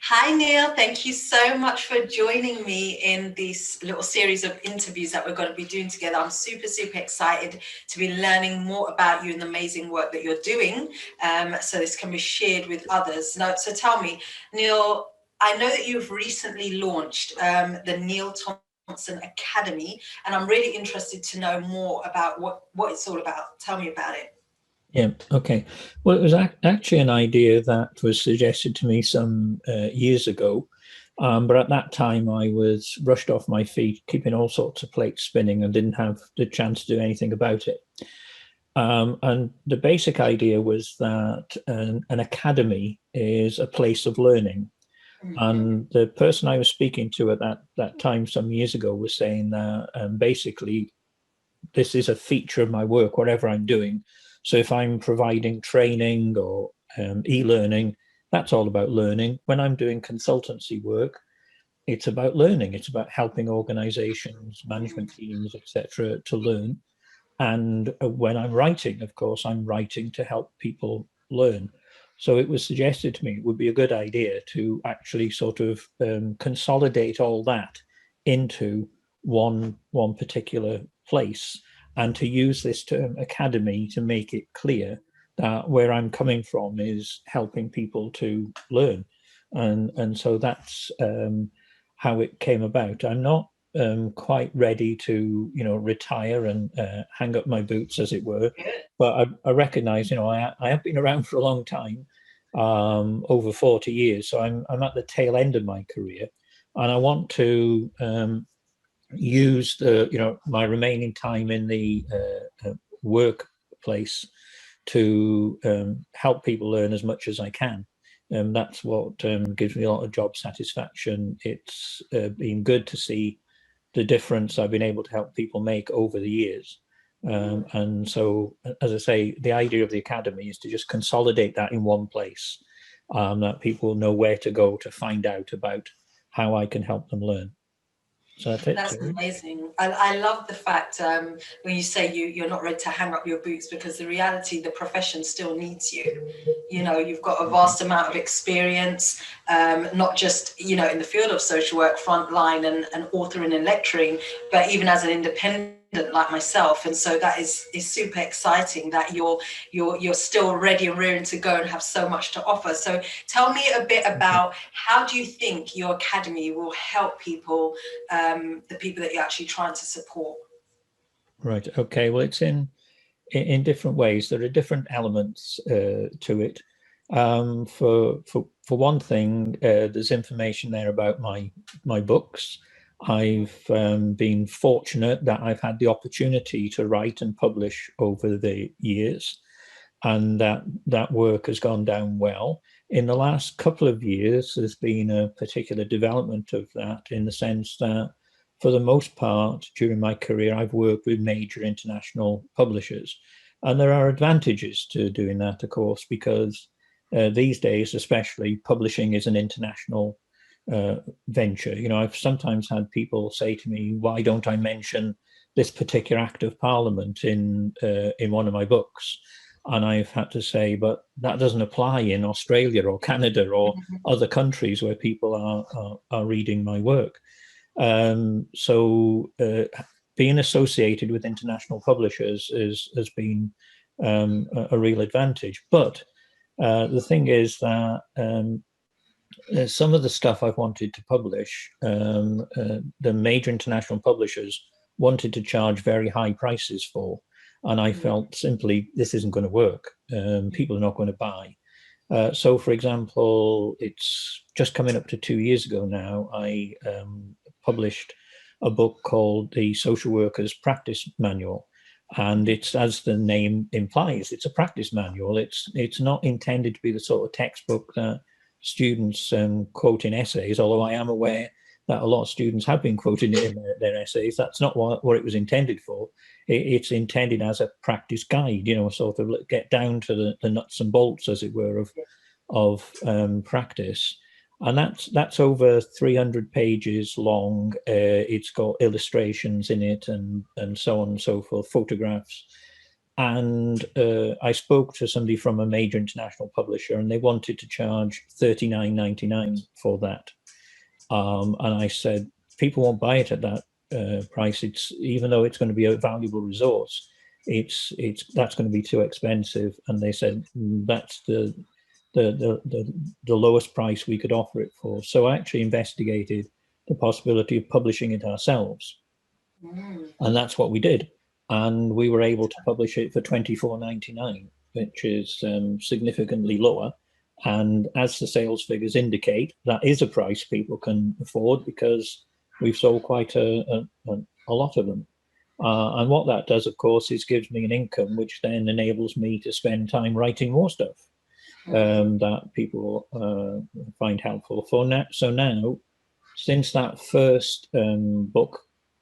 Hi, Neil. Thank you so much for joining me in this little series of interviews that we're going to be doing together. I'm super, super excited to be learning more about you and the amazing work that you're doing, so this can be shared with others. Now, so tell me, Neil, I know that you've recently launched the Neil Thompson Academy, and I'm really interested to know more about what it's all about. Tell me about it. Yeah, okay. Well, it was actually an idea that was suggested to me some years ago. But at that time, I was rushed off my feet, keeping all sorts of plates spinning and didn't have the chance to do anything about it. And the basic idea was that an academy is a place of learning. And the person I was speaking to at that time some years ago was saying that basically this is a feature of my work, whatever I'm doing. So if I'm providing training or e-learning, that's all about learning. When I'm doing consultancy work, it's about learning. It's about helping organizations, management teams, etc., to learn. And when I'm writing, of course, I'm writing to help people learn. So it was suggested to me it would be a good idea to actually sort of consolidate all that into one particular place, and to use this term academy to make it clear that where I'm coming from is helping people to learn. And so that's how it came about. I'm not quite ready to, retire and hang up my boots, as it were. But I recognize, I have been around for a long time, over 40 years. So I'm at the tail end of my career, and I want to use my remaining time in the workplace to help people learn as much as I can. That's what gives me a lot of job satisfaction. It's been good to see the difference I've been able to help people make over the years. And so, as I say, the idea of the academy is to just consolidate that in one place, that people know where to go to find out about how I can help them learn. So that's it. That's amazing. I love the fact when you say you're not ready to hang up your boots, because the reality, the profession still needs you. You've got a vast amount of experience, not just, in the field of social work, frontline and authoring and lecturing, but even as an independent like myself. And so that is super exciting that you're still ready and rearing to go and have so much to offer. So tell me a bit about, how do you think your academy will help people, the people that you're actually trying to support? Right. Okay. Well, it's in different ways. There are different elements to it. For one thing, there's information there about my books. I've been fortunate that I've had the opportunity to write and publish over the years, and that work has gone down well. In the last couple of years, there's been a particular development of that, in the sense that, for the most part, during my career, I've worked with major international publishers. And there are advantages to doing that, of course, because these days, especially, publishing is an international venture. I've sometimes had people say to me, "Why don't I mention this particular act of Parliament in one of my books?" And I've had to say, but that doesn't apply in Australia or Canada or other countries where people are reading my work. So being associated with international publishers has been a real advantage. But the thing is that some of the stuff I've wanted to publish, the major international publishers wanted to charge very high prices for. And I felt simply this isn't going to work. People are not going to buy. So, for example, it's just coming up to 2 years ago now, I published a book called The Social Worker's Practice Manual. And it's, as the name implies, it's a practice manual. It's not intended to be the sort of textbook that students quote in essays, although I am aware that a lot of students have been quoting it in their essays. That's not what it was intended for. It's intended as a practice guide, sort of get down to the nuts and bolts, as it were, of practice. And that's over 300 pages long. It's got illustrations in it and so on and so forth, photographs. And I spoke to somebody from a major international publisher, and they wanted to charge $39.99 for that. And I said, people won't buy it at that price. It's, even though it's going to be a valuable resource, that's going to be too expensive. And they said that's the lowest price we could offer it for. So I actually investigated the possibility of publishing it ourselves, and that's what we did. And we were able to publish it for $24.99, which is significantly lower. And as the sales figures indicate, that is a price people can afford, because we've sold quite a lot of them. And what that does, of course, is gives me an income, which then enables me to spend time writing more stuff that people find helpful. So now, since that first book,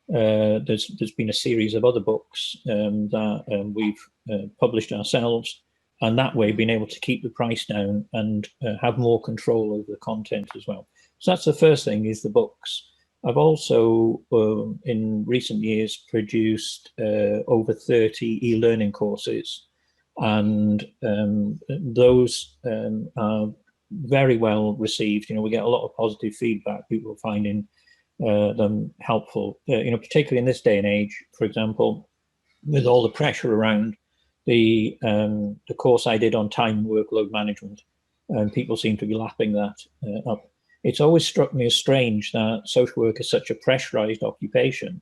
there's been a series of other books that we've published ourselves, and that way been able to keep the price down and have more control over the content as well. So that's the first thing, is the books. I've also, in recent years, produced over 30 e-learning courses, and those are very well received. We get a lot of positive feedback, people finding them helpful, particularly in this day and age. For example, with all the pressure around the course I did on time and workload management, and people seem to be lapping that up. It's always struck me as strange that social work is such a pressurized occupation,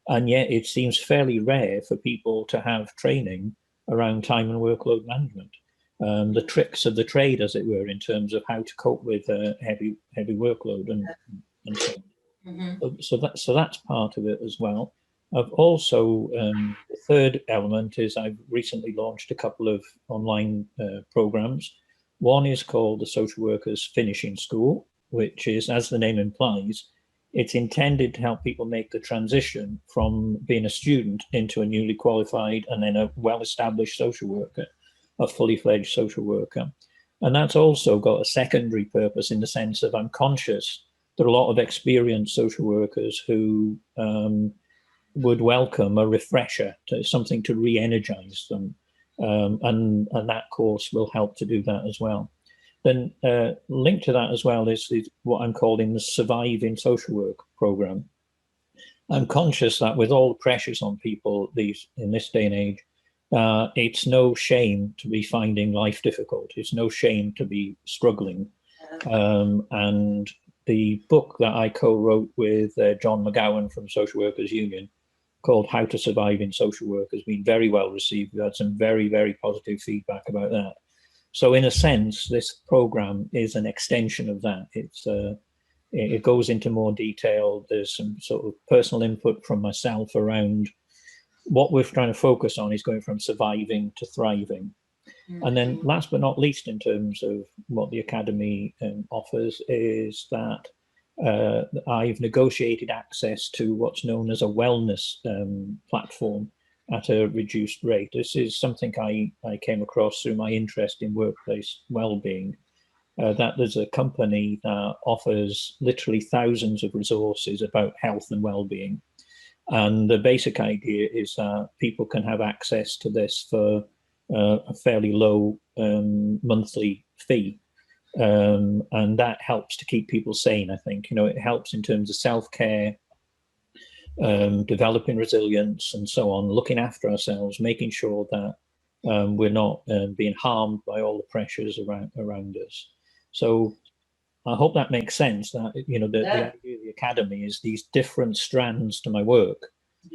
and yet it seems fairly rare for people to have training around time and workload management, the tricks of the trade, as it were, in terms of how to cope with heavy workload and so on. So that's part of it as well. I've also, the third element is I've recently launched a couple of online programs. One is called the Social Workers Finishing School, which is, as the name implies, it's intended to help people make the transition from being a student into a newly qualified and then a well-established social worker, a fully fledged social worker. And that's also got a secondary purpose, in the sense of I'm conscious there are a lot of experienced social workers who would welcome a refresher, to something to re-energize them. And that course will help to do that as well. Then linked to that as well is what I'm calling the Surviving Social Work program. I'm conscious that with all the pressures on people in this day and age, it's no shame to be finding life difficult. It's no shame to be struggling. And the book that I co-wrote with John McGowan from Social Workers Union, called How to Survive in Social Work, has been very well received. We've had some very, very positive feedback about that. So in a sense, this program is an extension of that. It goes into more detail. There's some sort of personal input from myself around what we're trying to focus on is going from surviving to thriving. And then last but not least, in terms of what the Academy offers, is that I've negotiated access to what's known as a wellness platform at a reduced rate. This is something I came across through my interest in workplace well-being, that there's a company that offers literally thousands of resources about health and well-being. And the basic idea is that people can have access to this for a fairly low monthly fee. And that helps to keep people sane, I think. It helps in terms of self-care, developing resilience and so on, looking after ourselves, making sure that we're not being harmed by all the pressures around us. So I hope that makes sense, that the idea of the Academy is these different strands to my work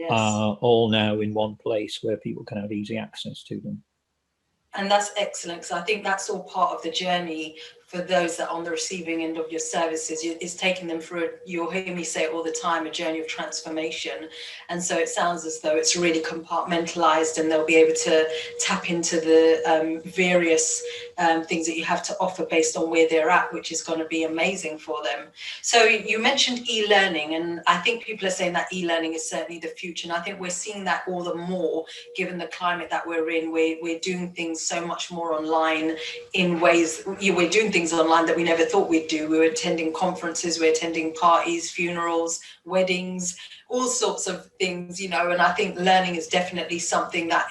are all now in one place where people can have easy access to them. And that's excellent, because I think that's all part of the journey for those that are on the receiving end of your services. Is taking them through, you'll hear me say it all the time, a journey of transformation. And so it sounds as though it's really compartmentalized, and they'll be able to tap into the various things that you have to offer based on where they're at, which is going to be amazing for them. So you mentioned e-learning, and I think people are saying that e-learning is certainly the future. And I think we're seeing that all the more given the climate that we're in. We're doing things so much more online in ways, we're doing things things online that we never thought we'd do. We were attending conferences, we're attending parties, funerals, weddings, all sorts of things, you know, and I think learning is definitely something that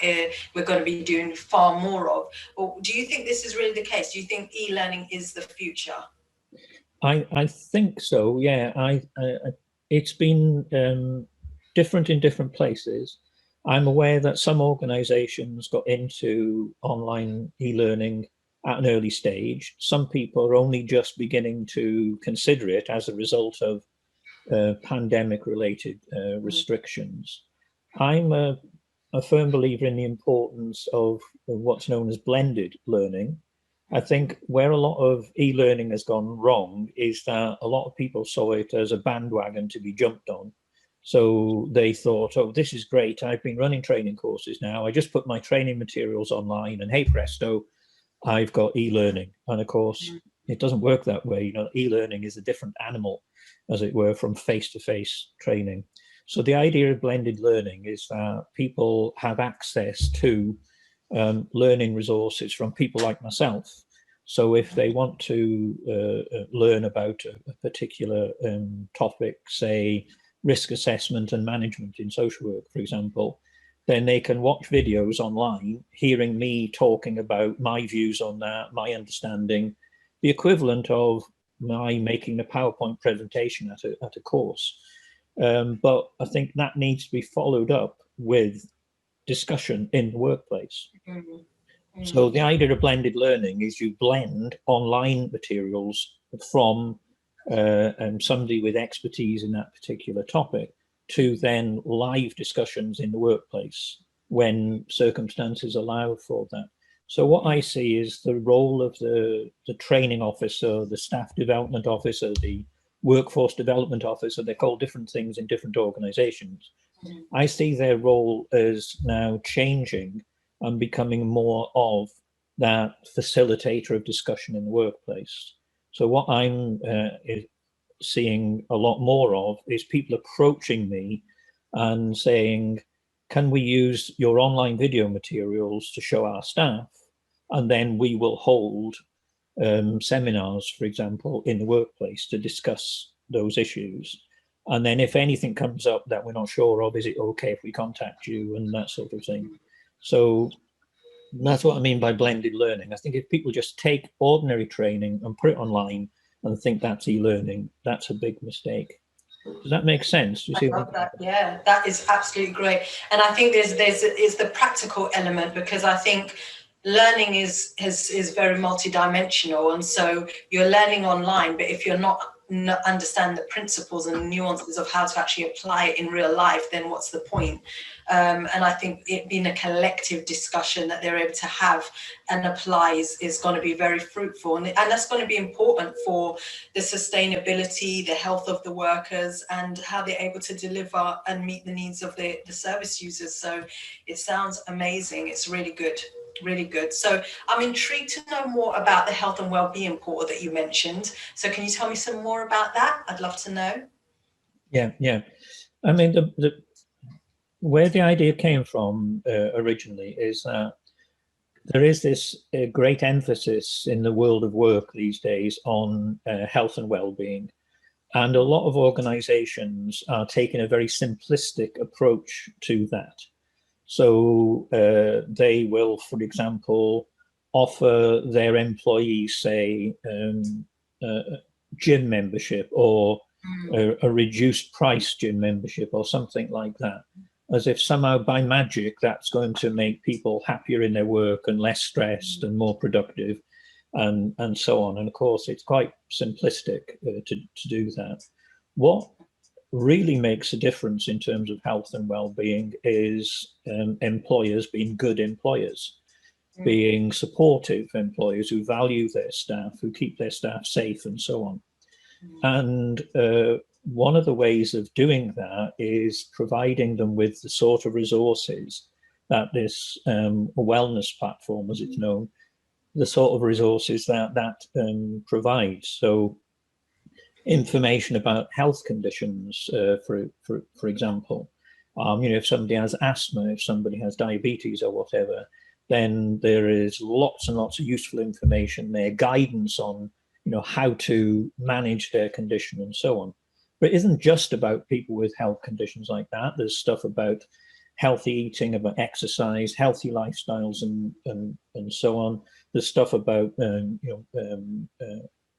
we're going to be doing far more of. Or do you think this is really the case? Do you think e-learning is the future? I think so, yeah. It's been different in different places. I'm aware that some organizations got into online e-learning at an early stage. Some people are only just beginning to consider it as a result of pandemic-related restrictions. I'm a firm believer in the importance of what's known as blended learning. I think where a lot of e-learning has gone wrong is that a lot of people saw it as a bandwagon to be jumped on. So they thought, oh, this is great. I've been running training courses now. I just put my training materials online and hey presto, I've got e-learning. And of course, it doesn't work that way. You know, e-learning is a different animal, as it were, from face-to-face training. So the idea of blended learning is that people have access to learning resources from people like myself. So if they want to learn about a particular topic, say risk assessment and management in social work, for example, then they can watch videos online, hearing me talking about my views on that, my understanding, the equivalent of my making a PowerPoint presentation at a course. But I think that needs to be followed up with discussion in the workplace. So the idea of blended learning is you blend online materials from somebody with expertise in that particular topic to then live discussions in the workplace when circumstances allow for that. So what I see is the role of the training officer, the staff development officer, the workforce development officer, they're called different things in different organizations. I see their role as now changing and becoming more of that facilitator of discussion in the workplace. So what I'm seeing a lot more of is people approaching me and saying, can we use your online video materials to show our staff? And then we will hold seminars, for example, in the workplace to discuss those issues. And then if anything comes up that we're not sure of, is it okay if we contact you and that sort of thing? So that's what I mean by blended learning. I think if people just take ordinary training and put it online and think that's e-learning, that's a big mistake. Does that make sense? Do you see I love that? Yeah, that is absolutely great. And I think there's the practical element, because I think learning is very multidimensional, and so you're learning online, but if you're not understand the principles and nuances of how to actually apply it in real life, then what's the point? And I think it being a collective discussion that they're able to have and apply is going to be very fruitful, and that's going to be important for the sustainability, the health of the workers, and how they're able to deliver and meet the needs of the service users. So it sounds amazing. It's really good. Really good. So I'm intrigued to know more about the health and well-being portal that you mentioned. So can you tell me some more about that? I'd love to know. Yeah. I mean, where the idea came from originally is that there is this great emphasis in the world of work these days on health and well-being. And a lot of organizations are taking a very simplistic approach to that. So they will, for example, offer their employees, say, gym membership or a reduced price gym membership or something like that, as if somehow by magic that's going to make people happier in their work and less stressed and more productive and so on. And of course, it's quite simplistic to do that. What really makes a difference in terms of health and well-being is employers being good employers, being supportive employers who value their staff, who keep their staff safe and so on. And one of the ways of doing that is providing them with the sort of resources that this wellness platform, as it's known, the sort of resources that provides. So information about health conditions, for example. If somebody has asthma, if somebody has diabetes or whatever, then there is lots and lots of useful information there, guidance on how to manage their condition and so on. But it isn't just about people with health conditions like that. There's stuff about healthy eating, about exercise, healthy lifestyles, and so on. There's stuff about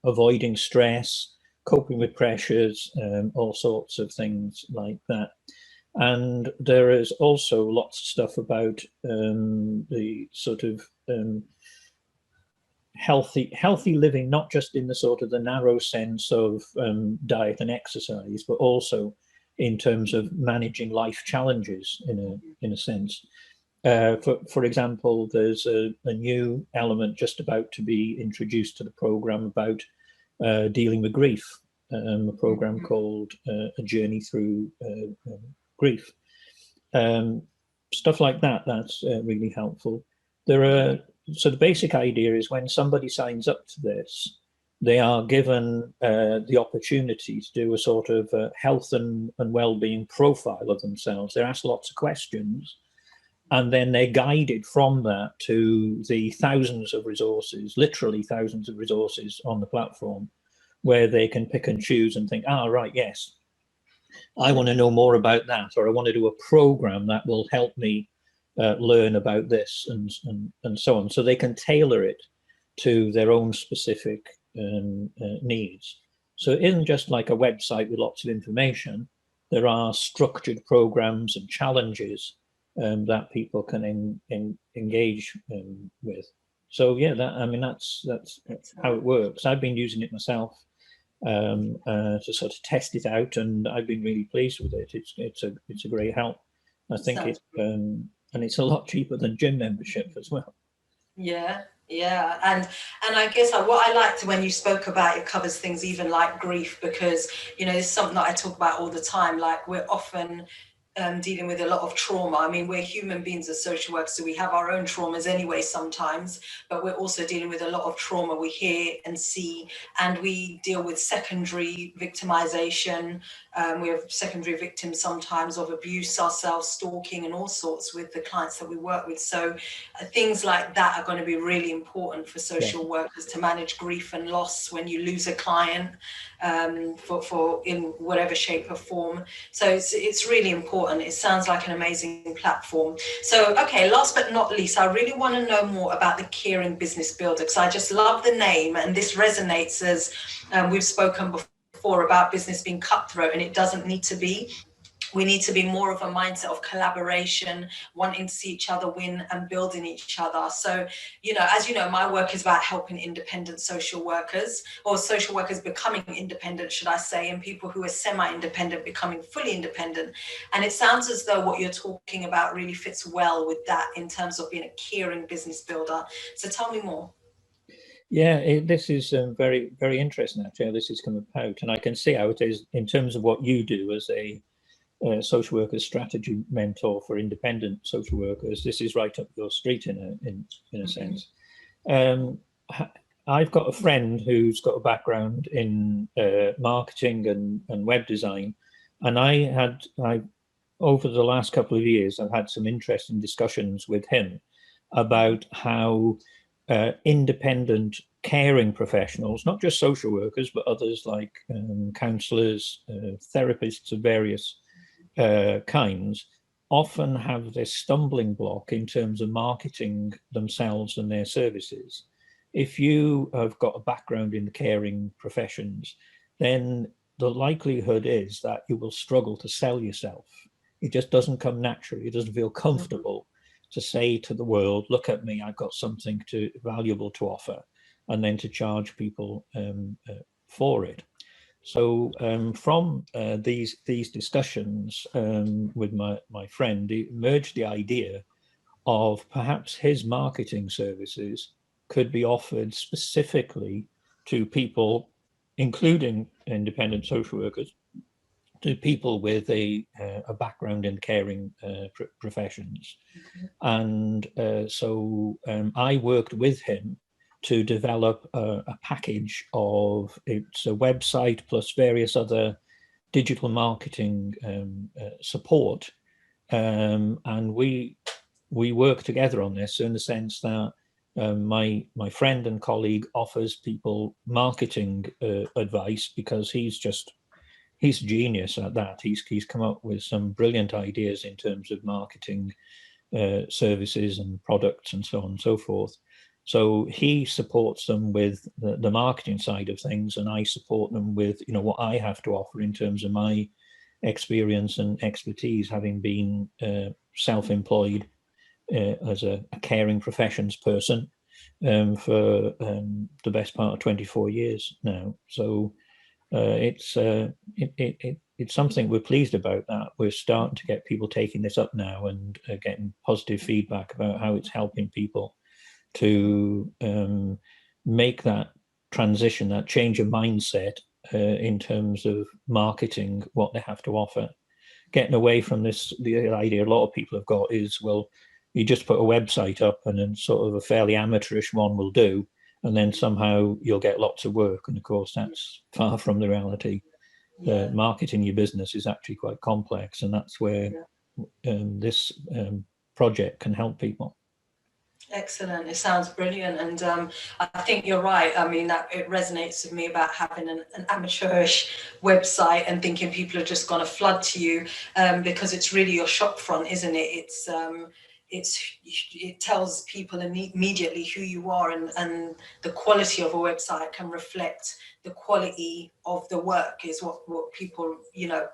avoiding stress, coping with pressures, all sorts of things like that. And there is also lots of stuff about the sort of healthy living, not just in the sort of the narrow sense of diet and exercise, but also in terms of managing life challenges in a sense. For example, there's a new element just about to be introduced to the program about dealing with grief, a program called A Journey Through Grief. Stuff like that, that's really helpful. So the basic idea is when somebody signs up to this, they are given the opportunity to do a sort of health and well-being profile of themselves. They're asked lots of questions, and then they're guided from that to the thousands of resources, literally thousands of resources on the platform, where they can pick and choose and think, right, yes, I want to know more about that, or I want to do a program that will help me learn about this and so on. So they can tailor it to their own specific needs. So it isn't just like a website with lots of information. There are structured programs and challenges that people can engage with. So yeah, that's how it works. I've been using it myself to sort of test it out, and I've been really pleased with it. It's a great help. I think and it's a lot cheaper than gym membership as well. Yeah, and I guess what I liked when you spoke about it covers things even like grief, because it's something that I talk about all the time. Like, we're often dealing with a lot of trauma. I mean, we're human beings as social workers, so we have our own traumas anyway sometimes, but we're also dealing with a lot of trauma we hear and see, and we deal with secondary victimization. We have secondary victims sometimes of abuse ourselves, stalking, and all sorts with the clients that we work with. So things like that are going to be really important for social workers to manage grief and loss when you lose a client for in whatever shape or form. So it's really important. It sounds like an amazing platform. So, okay, last but not least, I really want to know more about the Caring Business Builder, because I just love the name, and this resonates as we've spoken before about business being cutthroat, and it doesn't need to be. We need to be more of a mindset of collaboration, wanting to see each other win and building each other. So, as you know, my work is about helping independent social workers, or social workers becoming independent, should I say, and people who are semi-independent becoming fully independent. And it sounds as though what you're talking about really fits well with that in terms of being a caring business builder. So tell me more. Yeah, this is very, very interesting, actually, how this has come about. And I can see how it is in terms of what you do as a social workers strategy mentor for independent social workers. This is right up your street in a sense. I've got a friend who's got a background in marketing and web design, and I over the last couple of years I've had some interesting discussions with him about how independent caring professionals, not just social workers, but others like counsellors, therapists of various kinds, often have this stumbling block in terms of marketing themselves and their services. If you have got a background in the caring professions, then the likelihood is that you will struggle to sell yourself. It just doesn't come naturally. It doesn't feel comfortable to say to the world, look at me, I've got something valuable to offer, and then to charge people for it. So from these discussions with my friend, it emerged the idea of perhaps his marketing services could be offered specifically to people, including independent social workers, to people with a background in caring professions. And so I worked with him to develop a package of, it's a website plus various other digital marketing support. And we work together on this in the sense that My friend and colleague offers people marketing advice because he's a genius at that. He's come up with some brilliant ideas in terms of marketing services and products and so on and so forth. So he supports them with the marketing side of things, and I support them with what I have to offer in terms of my experience and expertise, having been self-employed as a caring professions person for the best part of 24 years now. So it's something we're pleased about, that we're starting to get people taking this up now and getting positive feedback about how it's helping people to make that transition, that change of mindset in terms of marketing what they have to offer. Getting away from the idea a lot of people have got is, well, you just put a website up and then sort of a fairly amateurish one will do, and then somehow you'll get lots of work. And of course, that's far from the reality. Marketing your business is actually quite complex, and that's where this project can help people. Excellent. It sounds brilliant. And I think you're right. I mean, that it resonates with me about having an amateurish website and thinking people are just going to flood to you, because it's really your shop front, isn't it? It tells people immediately who you are, and the quality of a website can reflect the quality of the work, is what people,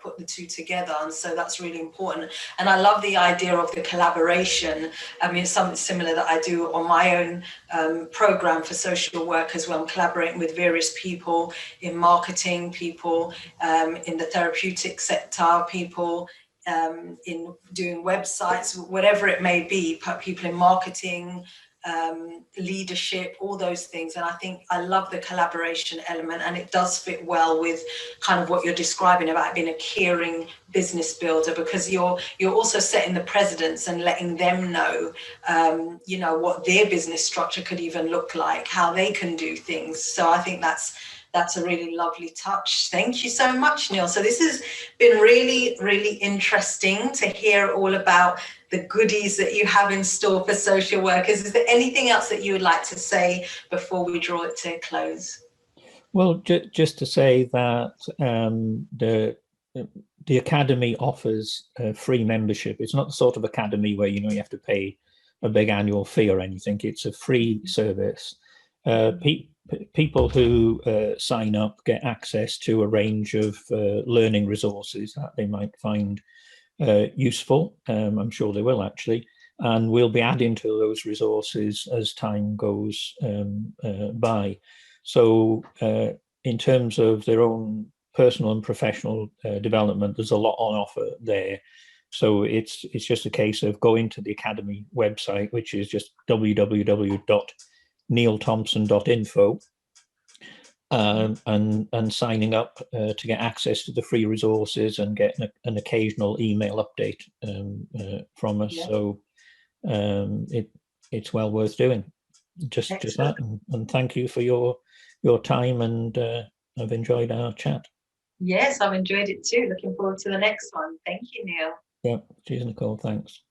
put the two together. And so that's really important. And I love the idea of the collaboration. I mean, it's something similar that I do on my own program for social work as well. I'm collaborating with various people in marketing, people in the therapeutic sector, people in doing websites, whatever it may be, people in marketing, leadership, all those things. And I think I love the collaboration element, and it does fit well with kind of what you're describing about being a caring business builder, because you're also setting the precedents and letting them know, what their business structure could even look like, how they can do things. So I think that's a really lovely touch. Thank you so much, Neil. So this has been really, really interesting to hear all about the goodies that you have in store for social workers. Is there anything else that you would like to say before we draw it to a close? Well, just to say that the Academy offers free membership. It's not the sort of academy where you have to pay a big annual fee or anything. It's a free service. People who sign up get access to a range of learning resources that they might find useful. I'm sure they will, actually. And we'll be adding to those resources as time goes by. So in terms of their own personal and professional development, there's a lot on offer there. So it's just a case of going to the Academy website, which is just www.neilthompson.info, and signing up to get access to the free resources and get an occasional email update from us. Yeah. So it's well worth doing. Just that, and thank you for your time, and I've enjoyed our chat. Yes, I've enjoyed it too. Looking forward to the next one. Thank you, Neil. Yeah, cheers, Nicole. Thanks.